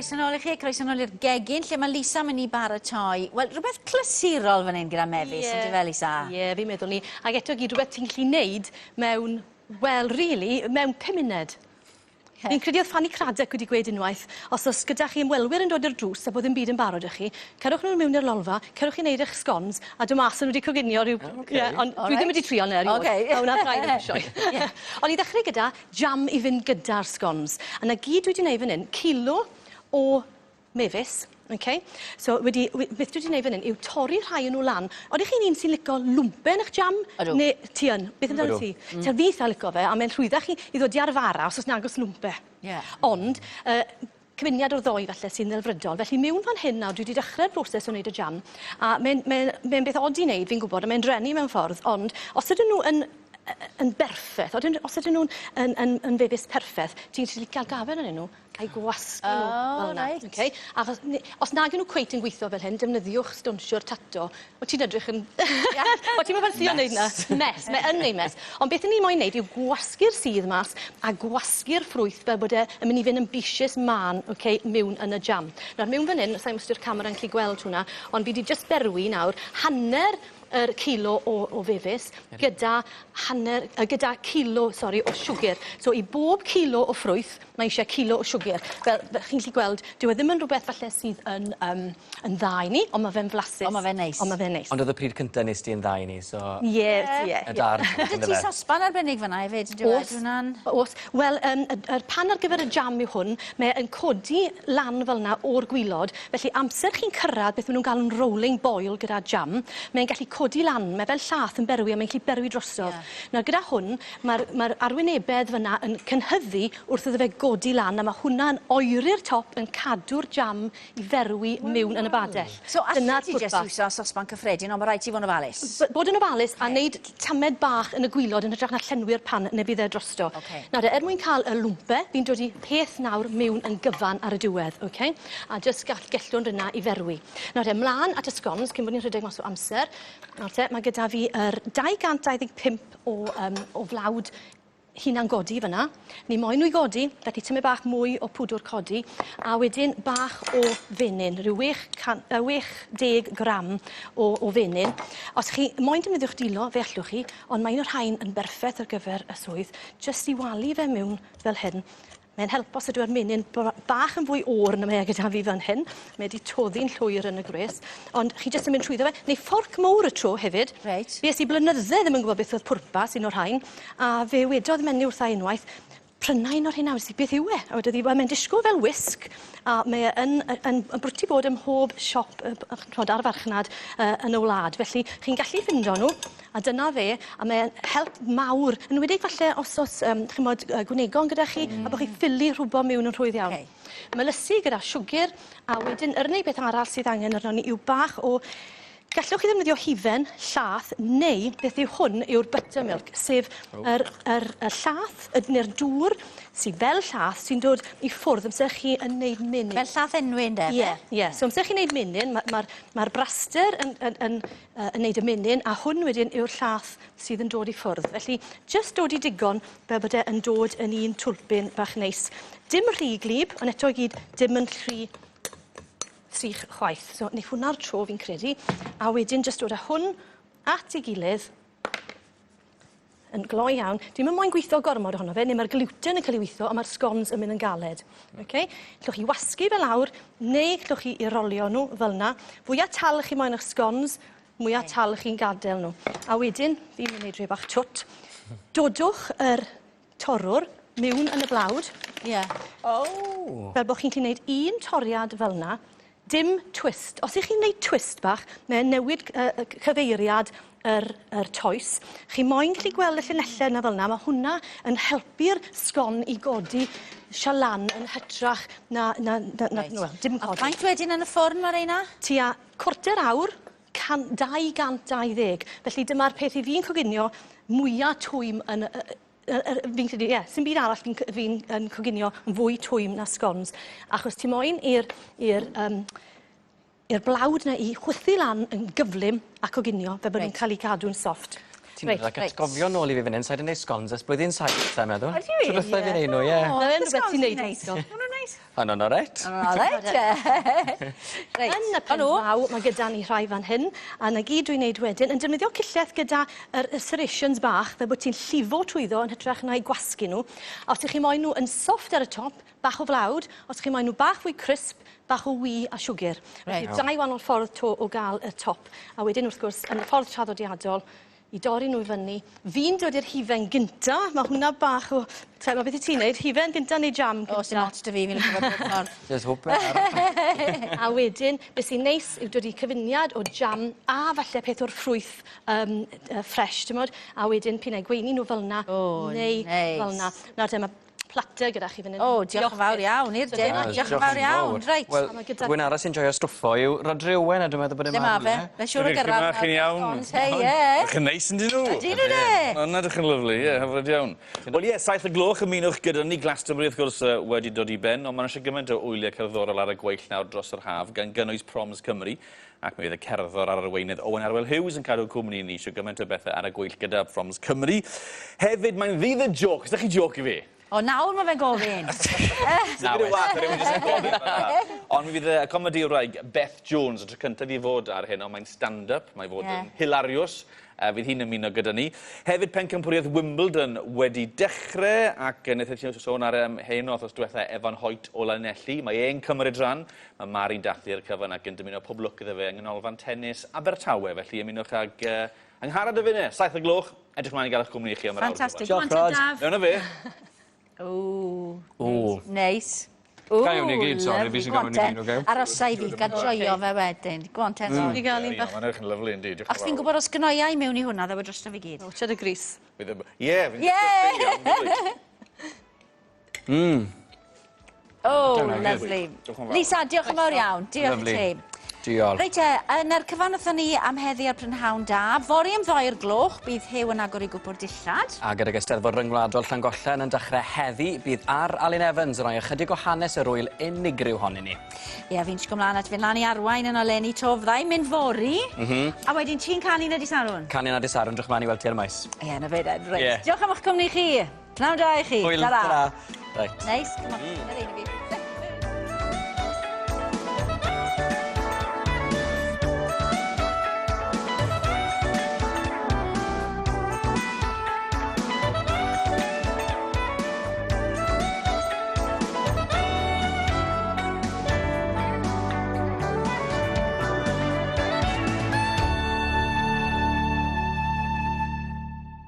croeso nôl i chi, croeso nôl i'r gegin, lle mae Lisa mynd i baratoi. Wel, rhywbeth clasurol fan hyn gyda mefus, yn dy fel Lisa? Ie, fi'n meddwl ni. Ac eto gyd rhywbeth ti'n gallu neud mewn, wel, really, mewn 5 munud. Fi'n credu oedd Fanny Craddock wedi gweud unwaith, os oes gyda chi ymwelwyr yn dod i'r drws a bod ddim byd yn barod â chi, cerwch nhw mewn i'r lolfa, cerwch chi wneud eich sgons, a dy mas nhw wedi coginio rhyw... Ond dwi ddim wedi trio na erioed. A hwnna rhaid yn sioe. Ond i ddechrau gyda, jam i fynd gyda'r sgons. A na gyd dwi wedi gwneud fan hyn, kilo o mefus, so beth dwi wedi gwneud fan hyn yw torri rhai yn nhw lan. Oeddech chi'n un sy'n licio lwmpen eich jam? Neu ti yn? Beth amdano ti? Te'r fi eitha licio fe, a mae'n llwyddach chi i ddod i arfara os oes nagos lwmpe. Ond, cyfuniad o'r ddoi falle sy'n ddelfrydol. Felly mewn fan hyn nawr, dwi wedi dechrau'r broses o wneud y jam. A mae'n beth od i wneud, fi'n gwybod, a mae'n drenu mewn ffordd, ond os ydyn nhw yn berffeth, os ydyn nhw'n yn fefus perffaith, ti'n gallu cael gafen yn nhw a'i gwasgu nhw fel yna. Achos os nag nhw cweit yn gweithio fel hyn, defnyddiwch stownsio'r tato. O ti'n edrych yn... O ti'n meddwl sy'n wneud na? Mes, mae'n wneud mes. Ond beth ni moyn wneud yw gwasgu'r sydd mas a gwasgu'r ffrwyth fel bod e'n mynd i fynd yn bisius man mewn yn y jam. Nawr, mewn fan hyn, sa'n mwsty'r camera yn gallu gweld hwnna, ond fi wedi just berwi nawr hanner yr kilo o fefus gyda kilo, o siwgr. So i bob kilo o ffrwyth, mae eisiau kilo o siwgr. Fel chi'n gallu gweld, dyw e ddim yn rhywbeth falle sydd yn dda i ni, ond mae fe'n flasus. Ond mae fe'n neis. Ond oedd y pryd cyntaf nes ti yn dda i ni, so... Ie. Ydy ti sosban arbennig fan'na hefyd? Oes. Wel, yr pan ar gyfer y jam yw hwn, mae'n codi lan fel yna o'r gwylod, felly amser chi'n cyrraedd beth maen nhw'n gael yn rolling boil gyda jam, mae'n gallu codi lan, mae fel llath yn berwi, a mae'n gallu berwi drosodd. Nawr, gyda hwn, mae'r arwynebedd fyna yn cynhyddu wrth iddo fe godi lan, a mae hwnna'n oeri'r top yn cadw'r jam i ferwi mewn yn y badell. So, allan ti jyst iwso sosban cyffredin, ond mae rhaid ti fod yn ofalus? Bod yn ofalus a wneud tamed bach yn y gwylod yn hytrach na llenwi'r pan neu bydd e drosto. Nawr, mwyn cael y lwmpe, fi'n dod i peth nawr mewn yn gyfan ar y diwedd, a jyst gellwn ryna i ferwi. Nawr, mlaen at y sgons, cyn bod ni'n rhedeg mas o amser, mae gyda fi yr 225 o flawd hunan godi fyna. Ni moyn nhw i godi, felly tymed bach mwy o pwdwr codi, a wedyn bach o fenyn, rhyw 60 gram o fenyn. Os chi moyn defnyddiwch dilo, fe allwch chi, ond mae un o'r rhain yn berffaith ar gyfer y swydd, jyst i walu fe mewn fel hyn. Mae'n help os ydw i'r menyn bach yn fwy o'r na mae gyda fi fan hyn. Mae wedi toddi'n llwyr yn y gres. Ond chi jyst yn mynd trwyddo fe. Neu fforc mowr y tro hefyd. Fe sy'n blynydde ddim yn gwybod beth oedd pwrpas un o'r rhain. A fe wedodd menyw wrtha unwaith, prynain o'r hyn awr, beth yw e? A wedodd hi, mae'n disgo fel wisg, a mae'n brwti bod ym mhob siop ar farchnad yn y wlad. Felly, chi'n gallu ffindo nhw, a dyna fe, a mae'n help mawr, yn wedig falle os chi'n modd gwnegon gyda chi, a bod chi ffili rhwbo mewn yn rhwydd iawn. Melysu gyda siwgr, a wedyn yr unig beth arall sydd angen arno ni yw bach o... Gallwch chi ddefnyddio hufen, llath, neu beth yw hwn yw'r buttermilk, sef yr llath, neu'r dŵr sydd fel llath sy'n dod i ffwrdd amser chi yn neud menyn. Fel llath enwyn, de? Ie. So amser chi'n neud menyn, mae'r braster yn neud y menyn, a hwn wedyn yw'r llath sydd yn dod i ffwrdd. Felly, just dod i digon fel bod e yn dod yn un twlpyn bach neis. Dim rhy glib, ond eto i gyd dim yn rhy sych chwaith. So, neu hwnna'r tro fi'n credu. A wedyn, jyst dod â hwn at ei gilydd yn gloi iawn. Dwi'n mynd moyn gweithio gormod ohono fe, neu mae'r gluten yn cael ei weithio, a mae'r sgons yn mynd yn galed. Llwch chi wasgu fel awr, neu llwch chi i rolio nhw fel yna. Fwya tal chi moyn eich sgons, mwya tal chi'n gadael nhw. A wedyn, fi'n mynd i wneud rhywbeth bach twt. Dodwch yr torwr mewn yn y blawd. Fel bod chi'n gallu gwneud un toriad fel yna, dim twist. Os ych chi'n gwneud twist bach, mae'n newid cyfeiriad yr toes. Chi moyn gallu gweld y llinellau yna fel yna, mae hwnna yn helpu'r sgon i godi sialan yn hytrach na dim codi. A faint wedyn yn y ffwrn, mae reina? Tua cwarter awr, 220. Felly dyma'r peth i fi'n coginio mwyaf twym yn... Fi'n credu, sy'n byd arall fi'n coginio yn fwy twym na sgons. Achos ti moyn i'r blawd na i chwythu lan yn gyflym a coginio fe bod nhw'n cael ei cadw'n soft. Ti'n mynd ac atgofio nôl i fi fan hyn, sa'n ei wneud sgons ers blwyddyn 7, sa'n meddwl? Ydi? Trwy bethau fi'n ei nhw, ie. Mae'n rhywbeth ti'n neud. Mae'n neis. Yn o'n oret. Alright. Reit. Yn y pen fawr, mae gyda ni rhai fan hyn, a na gyd dwi'n neud wedyn, yn defnyddio cilleth gyda y serrations bach, fe bod ti'n llifo trwyddo yn hytrach na'i gwasgu nhw. A os ych chi moyn nhw yn soft ar y top, bach o flawd, os ych chi moyn nhw bach fwy crisp, bach o wy a siwgr. Felly dau wahanol ffordd o gael y top. A wedyn wrth gwrs, yn y ffordd traddodiadol, i dorri nhw i fyny. Fi'n dod i'r hifen gynta. Mae hwnna bach o... Mae beth i ti'n neud? Hifen gynta neu jam gynta? O, sy'n ots dy fi, fi'n lyfio bod ffordd. Just hope it. A wedyn, beth sy'n neis yw dod i cyfuniad o jam a falle peth o'r ffrwyth ffres, ti'n modd? A wedyn, pinnau gweini nhw fel na, neu fel na. Nawr te, mae plater gyda chi fan hyn. O, diolch yn fawr iawn i'r dim. Diolch yn fawr iawn, reit. Wel, rwy'n arall sy'n joio stwffo yw Rodri Owen, a dwi'n meddwl bod e'n Dim a fe, fe siwr o gyrraedd. Chi'n iawn. Chi'n neis yn dyn nhw. Ydyn nhw de? Yna ydych chi'n lyflu, ie, hyfryd iawn. Wel ie, 7:00 ymunwch gyda ni Glastonbury wrth gwrs wedi dod i ben, ond mae'n eisiau gymaint o wyliau cerddorol ar y gweill nawr dros yr haf, gan gynnwys Proms Cymru, ac mi fydd y cerddor ar arweinydd Owen Arwel Hughes yn cadw cwmni ni, eisiau gymaint o bethau ar y gweill gyda Proms Cymru. Hefyd, mae'n ddydd y joc. Ydych chi joc i fi? O, nawr mae fe'n gofyn. Ond mi fydd y comedi wraig Beth Jones, y tro cyntaf i fod ar hyn, ond mae'n stand-up, mae'n fod yn hilarious. Fydd hi'n ymuno gyda ni. Hefyd, pencampwriaeth Wimbledon wedi dechrau, ac wnaeth ti'n sôn ar hyn o wrthos diwethaf Evan Hoyt o Lanelli. Mae e'n cymryd rhan, mae Mari'n dathlu'r cyfan ac yn dymuno pob lwc iddo fe yng nghanolfan tennis Abertawe. Felly ymunwch ag Angharad y Fine, 7:00, edrych mlaen i gael eich cwmni chi am yr awr. Ffantastig. Diolch, Rod. Mewn o fe. O, neis. Gai hwn i gyd, sori, fi sy'n gael hwn i gyd, oce? Arosau fi, gael joio fe wedyn. Gwan ten. I gael un bach. Mae'n edrych yn lyflu, yndi. Ac fi'n gwybod os gynnoiau mewn i hwnna, ddewe drosto fi gyd. O, tiad y gris. Ie, fi'n O, lyflu. Lisa, diolch yn fawr iawn. Diolch i ti. Diolch. Reit yn yr cyfan wrthon ni am heddi ar Prynhawn Da, fori am 2:00 bydd Hew yn agor i gwpwr dillad. A gyda Eisteddfod Ryngwladol Llangollen yn dechrau heddi, bydd ar Alun Evans yn rhoi ychydig o hanes yr wyl unigryw honyn ni. Ie, fi'n sgwm lan at fynd lan i arwain yn oleni tofddau, mynd fori. A wedyn ti'n canu na disarwn? Canu na disarwn, drwch mlaen i weld ti ar y maes. Ie, na fe den, reit. Diolch am eich cwmni chi. Prynhawn Da i chi. Hwyl, Ta-ra. Reit. Neis, come on.